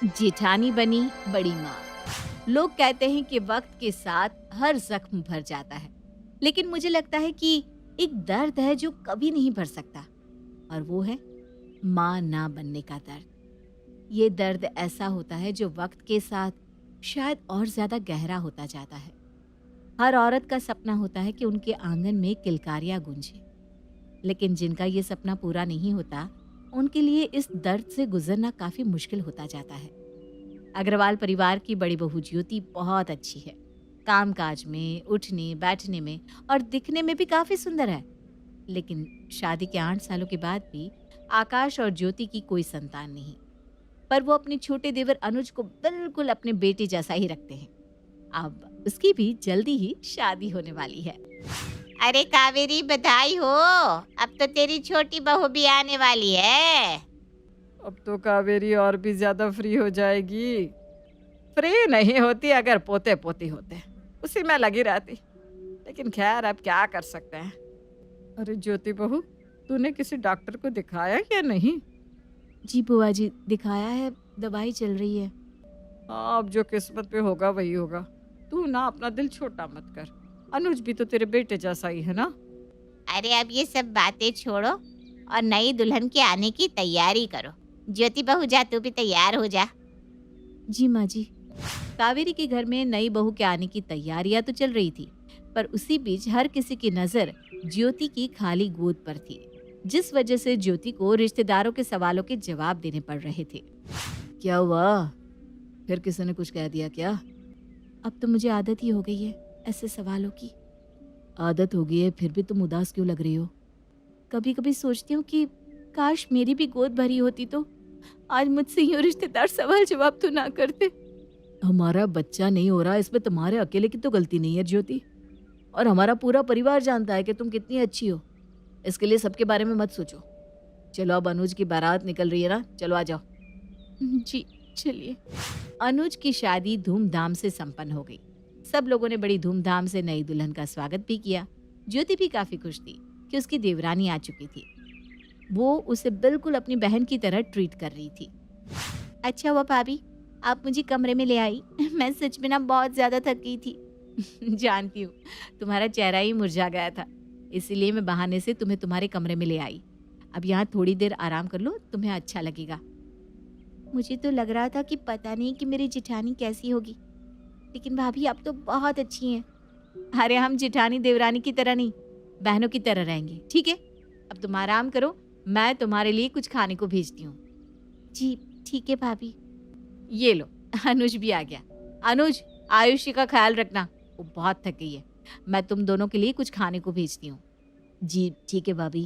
जेठानी बनी बड़ी माँ। लोग कहते हैं कि वक्त के साथ हर जख्म भर जाता है, लेकिन मुझे लगता है कि एक दर्द है जो कभी नहीं भर सकता, और वो है माँ ना बनने का दर्द। ये दर्द ऐसा होता है जो वक्त के साथ शायद और ज्यादा गहरा होता जाता है। हर औरत का सपना होता है कि उनके आंगन में किलकारियां गूंजे, लेकिन जिनका ये सपना पूरा नहीं होता, उनके लिए इस दर्द से गुजरना काफी मुश्किल होता जाता है। अग्रवाल परिवार की बड़ी बहू ज्योति बहुत अच्छी है। कामकाज में, उठने बैठने में और दिखने में भी काफी सुंदर है। लेकिन शादी के 8 सालों के बाद भी आकाश और ज्योति की कोई संतान नहीं। पर वो अपने छोटे देवर अनुज को बिल्कुल अपने बेटे जैसा ही रखते हैं। अब उसकी भी जल्दी ही शादी होने वाली है। अरे कावेरी, बधाई हो। अब तो तेरी छोटी बहू भी आने वाली है। अब तो कावेरी और भी ज्यादा फ्री हो जाएगी। फ्री नहीं होती अगर पोते पोती होते, उसी में लगी रहती। लेकिन खैर, अब क्या कर सकते हैं। अरे ज्योति बहू, तूने किसी डॉक्टर को दिखाया या नहीं? जी बुआ जी, दिखाया है, दवाई चल रही है। हाँ, अब जो किस्मत पे होगा वही होगा। तू ना अपना दिल छोटा मत कर। अनुज भी तो तेरे बेटे जैसा ही है ना। अरे अब ये सब बातें छोड़ो और नई दुल्हन के आने की तैयारी करो। ज्योति बहू, जा तू भी तैयार हो जा। जी माँ जी। कावेरी के घर में नई बहू के आने की तैयारियां तो चल रही थी, पर उसी बीच हर किसी की नजर ज्योति की खाली गोद पर थी, जिस वजह से ज्योति को रिश्तेदारों के सवालों के जवाब देने पड़ रहे थे। क्या हुआ? फिर किसी ने कुछ कह दिया क्या? अब तो मुझे आदत ही हो गई है ऐसे सवालों की। आदत हो गई है, फिर भी तुम उदास क्यों लग रही हो? कभी कभी सोचती हूँ कि काश मेरी भी गोद भरी होती तो आज मुझसे यूं रिश्तेदार सवाल जवाब तो ना करते। हमारा बच्चा नहीं हो रहा, इसमें तुम्हारे अकेले की तो गलती नहीं है ज्योति। और हमारा पूरा परिवार जानता है कि तुम कितनी अच्छी हो। इसके लिए सबके बारे में मत सोचो। चलो, अब अनुज की बारात निकल रही है ना, चलो आ जाओ। जी चलिए। अनुज की शादी धूमधाम से संपन्न हो गई। सब लोगों ने बड़ी धूमधाम से नई दुल्हन का स्वागत भी किया। ज्योति भी काफी खुश थी कि उसकी देवरानी आ चुकी थी। वो उसे बिल्कुल अपनी बहन की तरह ट्रीट कर रही थी। अच्छा हुआ भाभी, आप मुझे कमरे में ले आई। मैं सच में ना बहुत ज्यादा थक गई थी। जानती हूँ, तुम्हारा चेहरा ही मुरझा गया था, इसीलिए मैं बहाने से तुम्हें तुम्हारे कमरे में ले आई। अब यहाँ थोड़ी देर आराम कर लो, तुम्हें अच्छा लगेगा। मुझे तो लग रहा था कि पता नहीं कि मेरी जिठानी कैसी होगी, लेकिन भाभी आप तो बहुत अच्छी हैं। अरे हम जिठानी देवरानी की तरह नहीं, बहनों की तरह रहेंगे, ठीक है? अब तुम आराम करो, मैं तुम्हारे लिए कुछ खाने को भेजती हूँ। जी ठीक है भाभी। ये लो, अनुज भी आ गया। अनुज, आयुषी का ख्याल रखना, वो बहुत थक गई है। मैं तुम दोनों के लिए कुछ खाने को भेजती हूँ। जी ठीक है भाभी।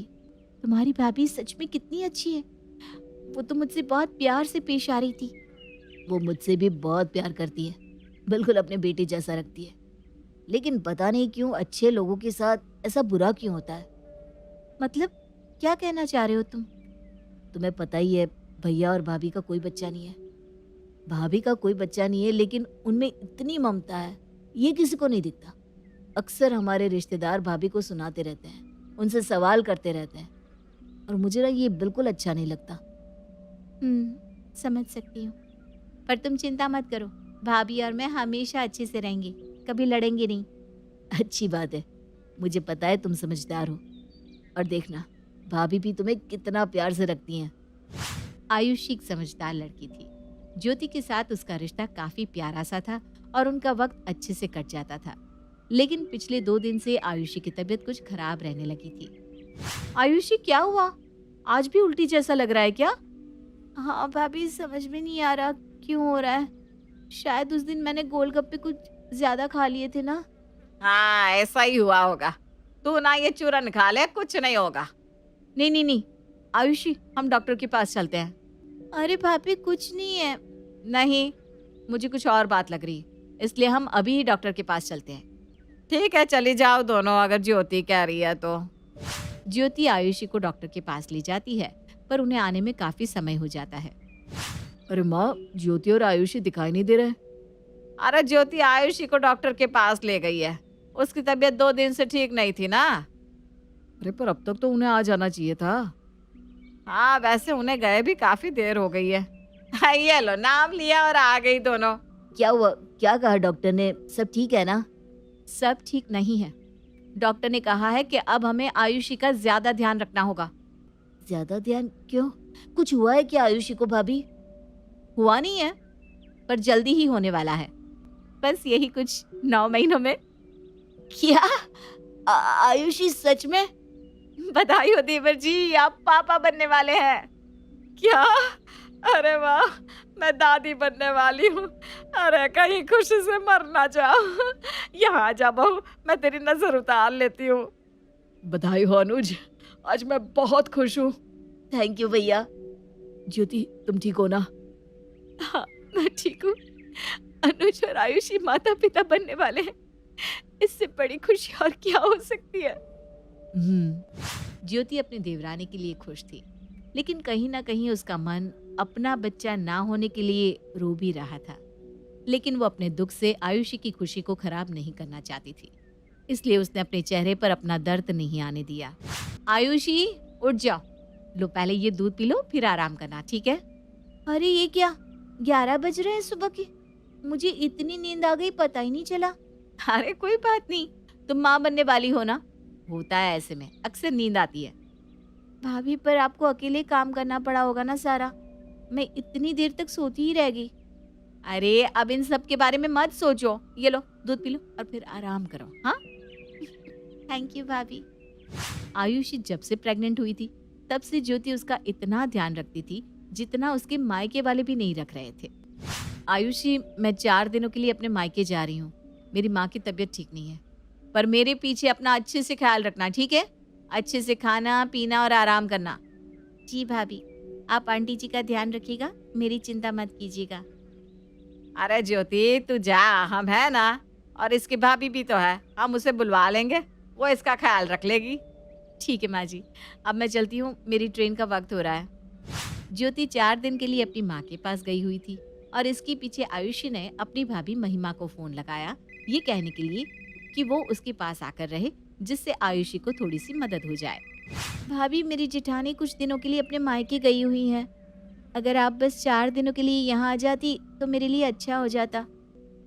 तुम्हारी भाभी सच में कितनी अच्छी है। वो तो मुझसे बहुत प्यार से पेश आ रही थी। वो मुझसे भी बहुत प्यार करती है, बिल्कुल अपने बेटे जैसा रखती है। लेकिन पता नहीं क्यों अच्छे लोगों के साथ ऐसा बुरा क्यों होता है। मतलब क्या कहना चाह रहे हो तुम? तुम्हें पता ही है, भैया और भाभी का कोई बच्चा नहीं है। भाभी का कोई बच्चा नहीं है, लेकिन उनमें इतनी ममता है, ये किसी को नहीं दिखता। अक्सर हमारे रिश्तेदार भाभी को सुनाते रहते हैं, उनसे सवाल करते रहते हैं, और मुझे ना ये बिल्कुल अच्छा नहीं लगता। समझ सकती हूँ, पर तुम चिंता मत करो, भाभी और मैं हमेशा अच्छे से रहेंगे, कभी लड़ेंगे नहीं। अच्छी बात है, मुझे पता है तुम समझदार हो। और देखना, भाभी भी तुम्हें कितना प्यार से रखती हैं। आयुषी एक समझदार लड़की थी। ज्योति के साथ उसका रिश्ता काफी प्यारा सा था और उनका वक्त अच्छे से कट जाता था। लेकिन पिछले 2 दिन से आयुषी की तबीयत कुछ खराब रहने लगी थी। आयुषी, क्या हुआ? आज भी उल्टी जैसा लग रहा है क्या? हाँ भाभी, समझ में नहीं आ रहा क्यों हो रहा है। शायद उस दिन मैंने गोलगप्पे कुछ ज्यादा खा लिए थे ना। हाँ, ऐसा ही हुआ होगा। तू ना ये चूरन खा ले, कुछ नहीं होगा। नहीं नहीं नहीं, आयुषी, हम डॉक्टर के पास चलते हैं। अरे भाभी, कुछ नहीं है। नहीं, मुझे कुछ और बात लग रही है, इसलिए हम अभी ही डॉक्टर के पास चलते हैं। ठीक है, चली जाओ दोनों, अगर ज्योति कह रही है तो। ज्योति आयुषी को डॉक्टर के पास ले जाती है, पर उन्हें आने में काफी समय हो जाता है। अरे माँ, ज्योति और आयुषी दिखाई नहीं दे रहे। अरे ज्योति आयुषी को डॉक्टर के पास ले गई है, उसकी तबीयत 2 दिन से ठीक नहीं थी ना। अरे पर अब तक तो उन्हें आ जाना चाहिए था। हाँ, वैसे उन्हें गए भी काफी देर हो गई है। हाँ, ये लो नाम लिया और आ गई दोनों। क्या हुआ? क्या कहा डॉक्टर ने? सब ठीक है ना? सब ठीक नहीं है। डॉक्टर ने कहा है कि अब हमें आयुषी का ज्यादा ध्यान रखना होगा। ज्यादा ध्यान क्यों? कुछ हुआ है क्या आयुषी को भाभी? हुआ नहीं है, पर जल्दी ही होने वाला है। बस यही कुछ 9 महीनों में। क्या? आयुषी सच में? बधाई हो देवर जी, आप पापा बनने वाले हैं। क्या? अरे वाह, मैं दादी बनने वाली हूँ। अरे कहीं खुशी से मर ना जाओ। यहाँ आ जा बहू, मैं तेरी नजर उतार लेती हूँ। बधाई हो अनुज, आज मैं बहुत खुश हूँ। थैंक यू भैया। ज्योति, तुम ठीक हो ना? हाँ, मैं ठीक हूँ। अनुज और आयुषी माता पिता बनने वाले हैं। इससे बड़ी खुशी और क्या हो सकती है? ज्योति अपने देवरानी के लिए खुश थी, लेकिन कहीं ना कहीं उसका मन अपना बच्चा ना होने के लिए रो भी रहा था। लेकिन वो अपने दुख से आयुषी की खुशी को खराब नहीं करना चाहती थी, इसलिए उसने अपने चेहरे पर अपना दर्द नहीं आने दिया। आयुषी, उठ जाओ, लो पहले ये दूध पी लो, फिर आराम करना, ठीक है? अरे ये क्या? 11 बज रहे हैं सुबह के। मुझे इतनी नींद आ गई, पता ही नहीं चला। अरे कोई बात नहीं, तुम माँ बनने वाली हो ना, होता है ऐसे में, अक्सर नींद आती है। भाभी, पर आपको अकेले काम करना पड़ा होगा ना सारा। मैं इतनी देर तक सोती ही रह गई। अरे अब इन सब के बारे में मत सोचो, ये लो दूध पी लो और फिर आराम करो। हाँ, थैंक यू भाभी। आयुषी जब से प्रेग्नेंट हुई थी तब से ज्योति उसका इतना ध्यान रखती थी जितना उसके मायके वाले भी नहीं रख रहे थे। आयुषी, मैं 4 दिनों के लिए अपने मायके जा रही हूँ। मेरी माँ की तबीयत ठीक नहीं है, पर मेरे पीछे अपना अच्छे से ख्याल रखना, ठीक है? अच्छे से खाना पीना और आराम करना। जी भाभी, आप आंटी जी का ध्यान रखिएगा, मेरी चिंता मत कीजिएगा। अरे ज्योति, तू जा, हम है ना, और इसकी भाभी भी तो है, हम उसे बुलवा लेंगे, वो इसका ख्याल रख लेगी। ठीक है माँ जी, अब मैं चलती हूँ, मेरी ट्रेन का वक्त हो रहा है। ज्योति 4 दिन के लिए अपनी माँ के पास गई हुई थी और इसके पीछे आयुषी ने अपनी भाभी महिमा को फोन लगाया, ये कहने के लिए कि वो उसके पास आकर रहे, जिससे आयुषी को थोड़ी सी मदद हो जाए। भाभी, मेरी जेठानी कुछ दिनों के लिए अपने मायके गई हुई हैं। अगर आप बस 4 दिनों के लिए यहाँ आ जाती तो मेरे लिए अच्छा हो जाता।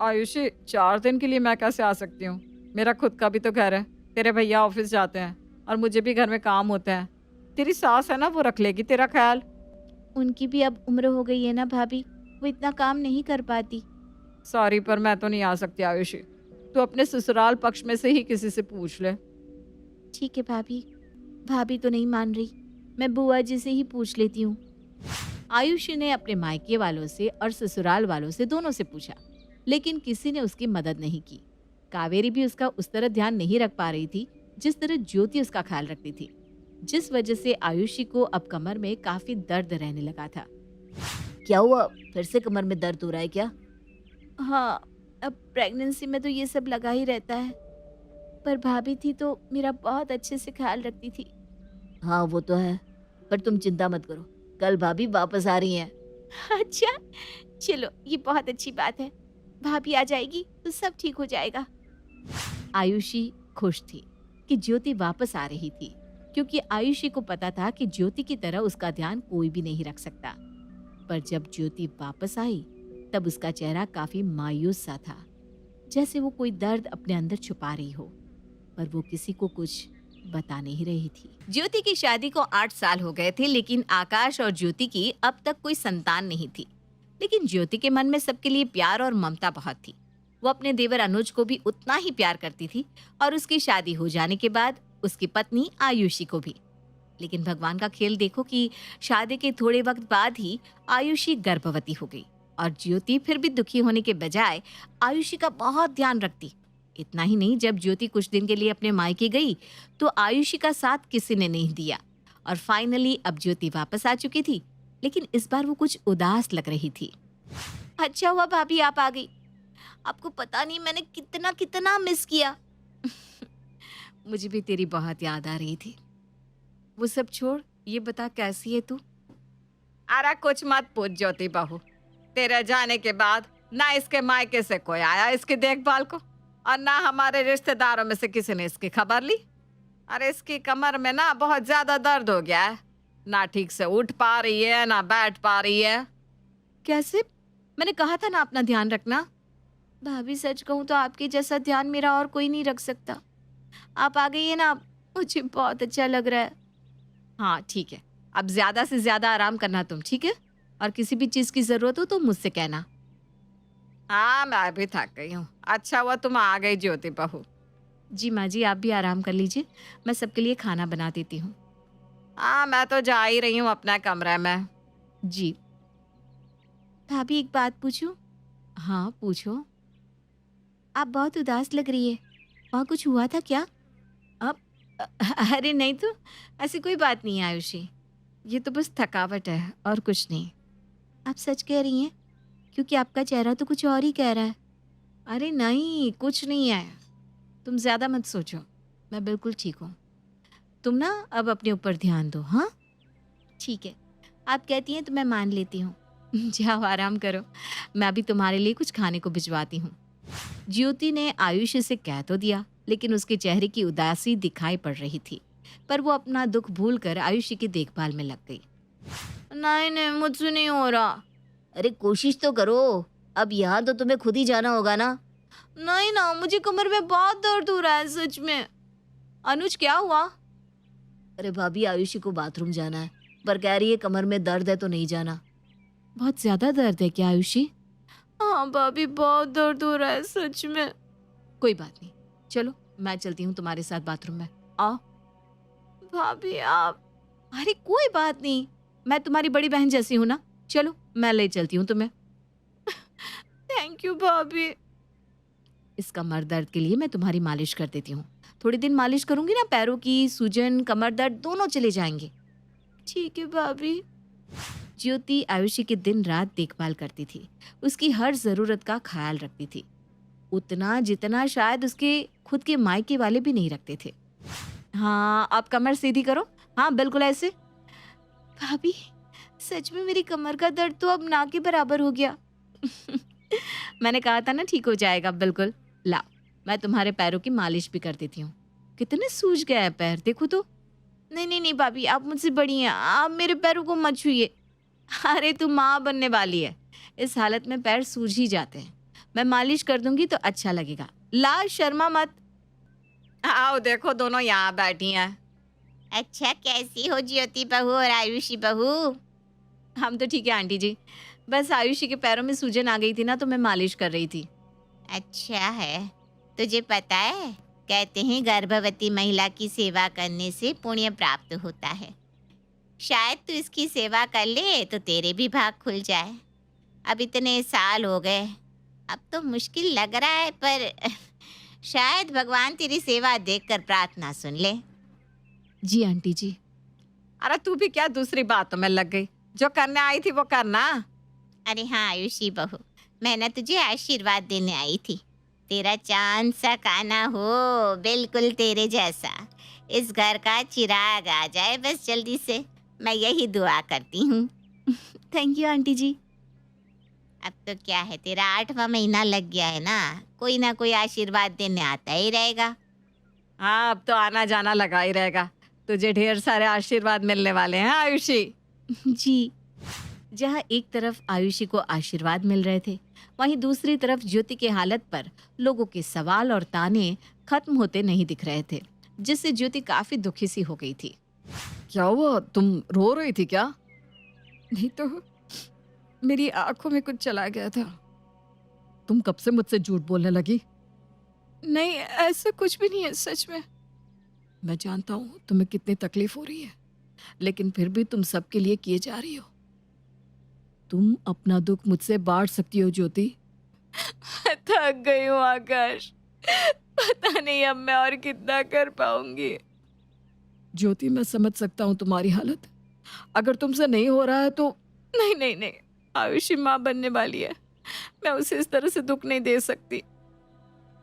आयुषी, 4 दिन के लिए मैं कैसे आ सकती हूँ? मेरा खुद का भी तो घर है, तेरे भैया ऑफिस जाते हैं और मुझे भी घर में काम होते हैं। तेरी सास है ना, वो रख लेगी तेरा ख्याल। उनकी भी अब उम्र हो गई है ना भाभी, वो इतना काम नहीं कर पाती। सॉरी, पर मैं तो नहीं आ सकती आयुषी। तू अपने ससुराल पक्ष में से ही किसी से पूछ ले। ठीक है भाभी, भाभी तो नहीं मान रही, मैं बुआ जी से ही पूछ लेती हूँ। आयुषी ने अपने मायके वालों से और ससुराल वालों से दोनों से पूछा, लेकिन किसी ने उसकी मदद नहीं की। कावेरी भी उसका उस तरह ध्यान नहीं रख पा रही थी जिस तरह ज्योति उसका ख्याल रखती थी, जिस वजह से आयुषी को अब कमर में काफी दर्द रहने लगा था। क्या हुआ? फिर से कमर में दर्द हो रहा है क्या? हाँ, अब प्रेगनेंसी में तो ये सब लगा ही रहता है, पर भाभी थी तो मेरा बहुत अच्छे से ख्याल रखती थी। हाँ वो तो है, पर तुम चिंता मत करो, कल भाभी वापस आ रही हैं। अच्छा, चलो ये बहुत अच्छी बात है, भाभी आ जाएगी तो सब ठीक हो जाएगा। आयुषी खुश थी कि ज्योति वापस आ रही थी, क्योंकि आयुषी को पता था कि ज्योति की तरह उसका ध्यान कोई भी नहीं रख सकता। पर जब ज्योति वापस आई तब उसका चेहरा काफी मायूस सा था, जैसे वो कोई दर्द अपने अंदर छुपा रही हो, पर वो किसी को कुछ बता नहीं रही थी। ज्योति की शादी को 8 साल हो गए थे, लेकिन आकाश और ज्योति की अब तक कोई संतान नहीं थी। लेकिन ज्योति के मन में सबके लिए प्यार और ममता बहुत थी। वो अपने देवर अनुज को भी उतना ही प्यार करती थी और उसकी शादी हो जाने के बाद उसकी पत्नी आयुषी को भी। लेकिन भगवान का खेल देखो कि शादी के थोड़े वक्त बाद ही आयुषी गर्भवती हो गई और ज्योति फिर भी दुखी होने के बजाय आयुषी का बहुत ध्यान रखती। इतना ही नहीं, जब ज्योति कुछ दिन के लिए अपने मायके गई तो आयुषी का साथ किसी ने नहीं दिया और फाइनली अब ज्योति वापस आ चुकी थी, लेकिन इस बार वो कुछ उदास लग रही थी। अच्छा हुआ भाभी आप आ गई, आपको पता नहीं मैंने कितना कितना मिस किया। मुझे भी तेरी बहुत याद आ रही थी। वो सब छोड़, ये बता कैसी है तू? अरे कुछ मत पूछ ज्योति बहू, तेरे जाने के बाद ना इसके मायके से कोई आया इसकी देखभाल को और ना हमारे रिश्तेदारों में से किसी ने इसकी खबर ली। अरे इसकी कमर में ना बहुत ज्यादा दर्द हो गया है, ना ठीक से उठ पा रही है ना बैठ पा रही है। कैसे? मैंने कहा था ना अपना ध्यान रखना। भाभी सच कहूँ तो आपके जैसा ध्यान मेरा और कोई नहीं रख सकता। आप आ गई है ना, मुझे बहुत अच्छा लग रहा है। हाँ ठीक है, अब ज्यादा से ज्यादा आराम करना तुम, ठीक है? और किसी भी चीज की जरूरत हो तो मुझसे कहना। हाँ मैं भी थक गई हूँ। अच्छा हुआ तुम आ गई ज्योति बहू। जी माँ जी, आप भी आराम कर लीजिए, मैं सबके लिए खाना बना देती हूँ। हाँ मैं तो जा ही रही हूँ अपने कमरे में। जी। भाभी एक बात पूछूं? हाँ पूछो। आप बहुत उदास लग रही है, वहाँ कुछ हुआ था क्या? अरे नहीं तो, ऐसी कोई बात नहीं है आयुषी, ये तो बस थकावट है और कुछ नहीं। आप सच कह रही हैं? क्योंकि आपका चेहरा तो कुछ और ही कह रहा है। अरे नहीं, कुछ नहीं है, तुम ज्यादा मत सोचो, मैं बिल्कुल ठीक हूँ। तुम ना अब अपने ऊपर ध्यान दो। हाँ ठीक है, आप कहती हैं तो मैं मान लेती हूँ। जाओ आराम करो, मैं अभी तुम्हारे लिए कुछ खाने को भिजवाती हूँ। ज्योति ने आयुषी से कह तो दिया, लेकिन उसके चेहरे की उदासी दिखाई पड़ रही थी। पर वो अपना दुख भूलकर आयुषी की देखभाल में लग गई। नहीं नहीं, मुझसे नहीं हो रहा। अरे कोशिश तो करो, अब यहाँ तो तुम्हें खुद ही जाना होगा ना। नहीं ना, मुझे कमर में बहुत दर्द हो रहा है सच में। अनुज क्या हुआ? अरे भाभी, आयुषी को बाथरूम जाना है, पर कह रही है कमर में दर्द है तो नहीं जाना। बहुत ज्यादा दर्द है क्या आयुषी? हाँ भाभी, बहुत दर्द हो रहा है सच में। कोई बात नहीं, चलो मैं चलती हूँ तुम्हारे साथ बाथरूम में, आओ। भाभी आप। अरे कोई बात नहीं, मैं तुम्हारी बड़ी बहन जैसी हूँ ना, चलो मैं ले चलती हूँ तुम्हें। थैंक यू भाभी। इस कमर दर्द के लिए मैं तुम्हारी मालिश कर देती हूँ। थोड़ी दिन मालिश करूंगी ना, पैरों की सूजन कमर दर्द दोनों चले जाएंगे। ठीक है भाभी। ज्योति आयुषी की दिन रात देखभाल करती थी, उसकी हर जरूरत का ख्याल रखती थी, उतना जितना शायद उसके खुद के मायके वाले भी नहीं रखते थे। हाँ आप कमर सीधी करो, हाँ बिल्कुल ऐसे। भाभी सच में मेरी कमर का दर्द तो अब ना के बराबर हो गया। मैंने कहा था ना ठीक हो जाएगा बिल्कुल। लाओ मैं तुम्हारे पैरों की मालिश भी कर देती हूँ। कितने सूज गए हैं पैर, देखो तो। नहीं नहीं नहीं भाभी, आप मुझसे बड़ी हैं, आप मेरे पैरों को मत छूइए। अरे तू माँ बनने वाली है, इस हालत में पैर सूज ही जाते हैं। मैं मालिश कर दूंगी तो अच्छा लगेगा, ला शर्मा मत। आओ देखो दोनों यहाँ बैठी हैं। अच्छा कैसी हो ज्योति बहू और आयुषी बहू? हम तो ठीक है आंटी जी, बस आयुषी के पैरों में सूजन आ गई थी ना, तो मैं मालिश कर रही थी। अच्छा है, तुझे पता है कहते हैं गर्भवती महिला की सेवा करने से पुण्य प्राप्त होता है। शायद तू इसकी सेवा कर ले तो तेरे भी भाग खुल जाए। अब इतने साल हो गए, अब तो मुश्किल लग रहा है, पर शायद भगवान तेरी सेवा देखकर प्रार्थना सुन ले। जी आंटी जी। अरे तू भी क्या दूसरी बातों में लग गई, जो करने आई थी वो करना। अरे हाँ आयुषी बहू, मैं ना तुझे आशीर्वाद देने आई थी। तेरा चांद सा काना हो, बिल्कुल तेरे जैसा, इस घर का चिराग आ जाए बस जल्दी से, मैं यही दुआ करती हूँ। थैंक यू आंटी जी। अब तो क्या है, तेरा 8वां महीना लग गया है ना कोई आशीर्वाद देने आता ही रहेगा। हाँ अब तो आना जाना लगा ही रहेगा, तुझे ढेर सारे आशीर्वाद मिलने वाले हैं आयुषी। जी। जहाँ एक तरफ आयुषी को आशीर्वाद मिल रहे थे, वहीं दूसरी तरफ ज्योति की हालत पर लोगों के सवाल और ताने खत्म होते नहीं दिख रहे थे, जिससे ज्योति काफी दुखी सी हो गई थी। क्या हुआ, तुम रो रही थी क्या? नहीं तो मेरी आंखों में कुछ चला गया था। तुम कब से मुझसे झूठ बोलने लगी? नहीं ऐसा कुछ भी नहीं है सच में। मैं जानता हूँ तुम्हें कितनी तकलीफ हो रही है, लेकिन फिर भी तुम सबके लिए किए जा रही हो। तुम अपना दुख मुझसे बांट सकती हो ज्योति। थक गई हूँ आकाश, पता नहीं अब मैं और कितना कर पाऊंगी। ज्योति मैं समझ सकता हूँ तुम्हारी हालत, अगर तुमसे नहीं हो रहा है तो। नहीं नहीं नहीं, आयुषी माँ बनने वाली है, मैं उसे इस तरह से दुख नहीं दे सकती।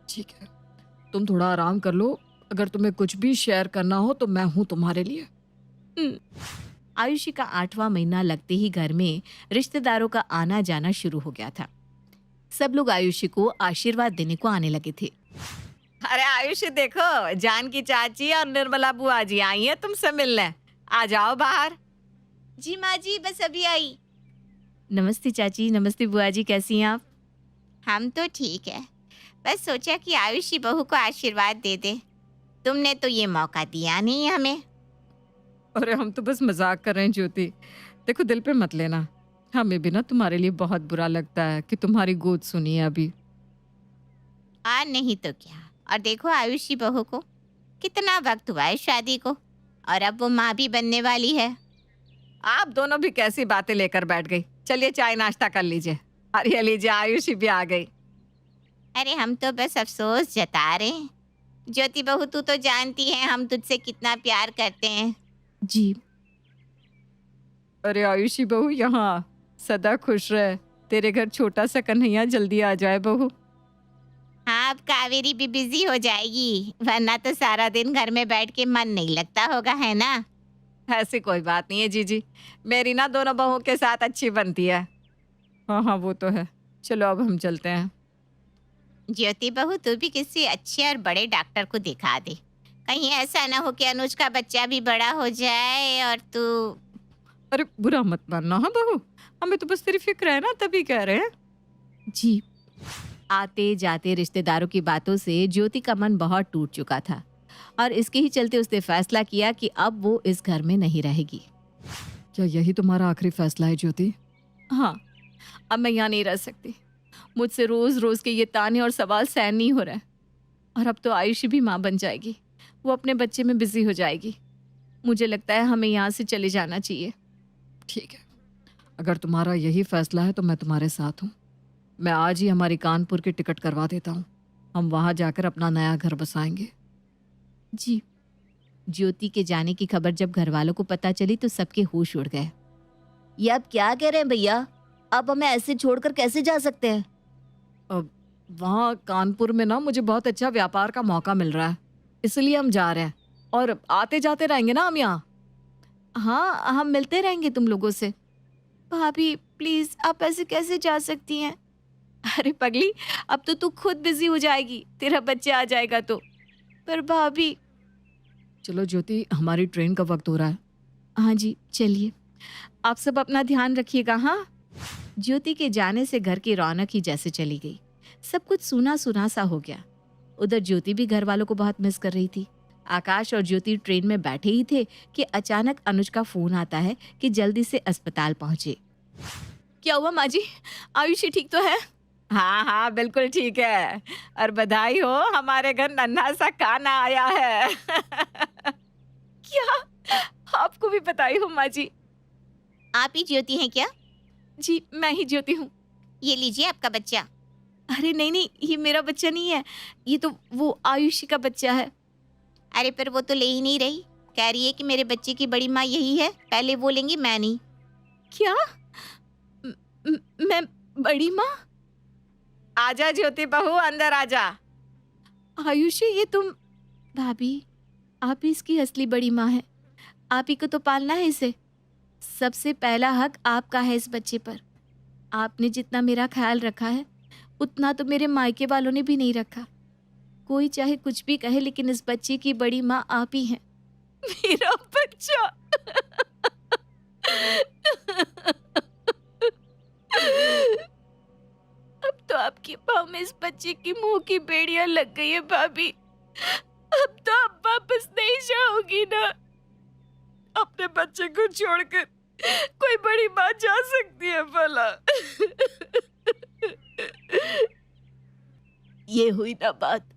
ठीक है, तुम थोड़ा आराम कर लो, अगर तुम्हें कुछ भी शेयर करना हो तो मैं हूँ तुम्हारे लिए। आयुषी का 8वां महीना लगते ही घर में रिश्तेदारों का आना जाना शुरू हो गया था। सब लोग आयुषी को आशीर्वाद देने को आने लगे थे। अरे आयुषी देखो, जान की चाची और निर्मला बुआ जी आई हैं तुमसे मिलने, आ जाओ बाहर। जी माँ जी, बस अभी आई। नमस्ते चाची, नमस्ते बुआ जी, कैसी हैं आप? हम तो ठीक है, बस सोचा कि आयुषी बहू को आशीर्वाद दे दे। तुमने तो ये मौका दिया नहीं हमें। अरे हम तो बस मजाक कर रहे हैं ज्योति। देखो दिल पे मत लेना। हमें भी ना तुम्हारे लिए बहुत बुरा लगता है कि तुम्हारी गोद सुनी है अभी। नहीं तो क्या। और देखो आयुषी बहू को कितना वक्त हुआ है शादी को, और अब वो माँ भी बनने वाली है। आप दोनों भी कैसी बातें लेकर बैठ गई। चलिए चाय नाश्ता कर लीजिए। अरे लीजिए, आयुषी भी आ गई। अरे हम तो बस अफसोस जता रहे हैं। ज्योति बहू तू तो जानती है हम तुझसे कितना प्यार करते हैं। जी। अरे आयुषी बहू, यहाँ सदा खुश रहे। तेरे घर छोटा सा कन्हैया जल्दी आ जाए बहू। हाँ, अब कावेरी भी बिजी हो जाएगी, वरना तो सारा दिन घर में बैठ के मन नहीं लगता होगा, है ना? ऐसी कोई बात नहीं है जीजी, मेरी ना दोनों बहू के साथ अच्छी बनती है। हाँ हाँ वो तो है। चलो अब हम चलते हैं। ज्योति बहू तू भी किसी अच्छे और बड़े डॉक्टर को दिखा दे। कहीं ऐसा ना हो कि अनुज का बच्चा भी बड़ा हो जाए और तू। अरे बुरा मत मानना। हाँ बहू, हमें तो बस तेरी फिक्र है ना, तभी कह रहे हैं। जी। आते जाते रिश्तेदारों की बातों से ज्योति का मन बहुत टूट चुका था और इसके ही चलते उसने फैसला किया कि अब वो इस घर में नहीं रहेगी। क्या यही तुम्हारा आखिरी फैसला है ज्योति? हाँ, अब मैं यहाँ नहीं रह सकती। मुझसे रोज रोज के ये ताने और सवाल सहन नहीं हो रहा है। और अब तो आयुषी भी माँ बन जाएगी, वो अपने बच्चे में बिजी हो जाएगी। मुझे लगता है हमें यहाँ से चले जाना चाहिए। ठीक है, अगर तुम्हारा यही फैसला है तो मैं तुम्हारे साथ हूँ। मैं आज ही हमारी कानपुर की टिकट करवा देता हूँ। हम वहाँ जाकर अपना नया घर बसाएंगे। जी। ज्योति के जाने की खबर जब घर वालों को पता चली तो सबके होश उड़ गए। ये आप क्या कह रहे हैं भैया? आप हमें ऐसे छोड़कर कैसे जा सकते हैं? वहाँ कानपुर में ना मुझे बहुत अच्छा व्यापार का मौका मिल रहा है, इसलिए हम जा रहे हैं। और आते जाते रहेंगे ना हम यहाँ। हाँ, हम मिलते रहेंगे तुम लोगों से। भाभी प्लीज, आप ऐसे कैसे जा सकती हैं? अरे पगली, अब तो तू खुद बिजी हो जाएगी, तेरा बच्चा आ जाएगा तो। पर भाभी। चलो ज्योति, हमारी ट्रेन का वक्त हो रहा है। हाँ जी, चलिए। आप सब अपना ध्यान रखिएगा। हाँ। ज्योति के जाने से घर की रौनक ही जैसे चली गई। सब कुछ सूना सूना सा हो गया। उधर ज्योति भी घर वालों को बहुत मिस कर रही थी। आकाश और ज्योति ट्रेन में बैठे ही थे कि अचानक अनुज का फोन आता है कि जल्दी से अस्पताल पहुंचे। क्या हुआ माँ जी? आयुषी ठीक तो है? हाँ हाँ बिल्कुल ठीक है। और बधाई हो, हमारे घर नन्हा सा काना आया है। क्या? आपको भी बधाई हो माँ जी। आप ही ज्योति हैं क्या? जी, मैं ही ज्योति हूँ। ये लीजिए आपका बच्चा। अरे नहीं नहीं, ये मेरा बच्चा नहीं है, ये तो वो आयुषी का बच्चा है। अरे पर वो तो ले ही नहीं रही, कह रही है कि मेरे बच्चे की बड़ी माँ यही है, पहले वो लेंगी, मैं नहीं। क्या? मैं बड़ी माँ? आजा ज्योति बहू, अंदर आजा। आयुषी, ये तुम? भाभी, आप ही इसकी असली बड़ी माँ है। आप ही को तो पालना है इसे। सबसे पहला हक आपका है इस बच्चे पर। आपने जितना मेरा ख्याल रखा है उतना तो मेरे मायके वालों ने भी नहीं रखा। कोई चाहे कुछ भी कहे, लेकिन इस बच्चे की बड़ी माँ आप ही हैं। मेरा बच्चा। अब तो आपकी पाँव में इस बच्चे की मुंह की बेड़ियां लग गई है भाभी। अब तो आप वापस नहीं जाओगी ना? अपने बच्चे को छोड़कर कोई बड़ी बात जा सकती है भला? ये हुई ना बात।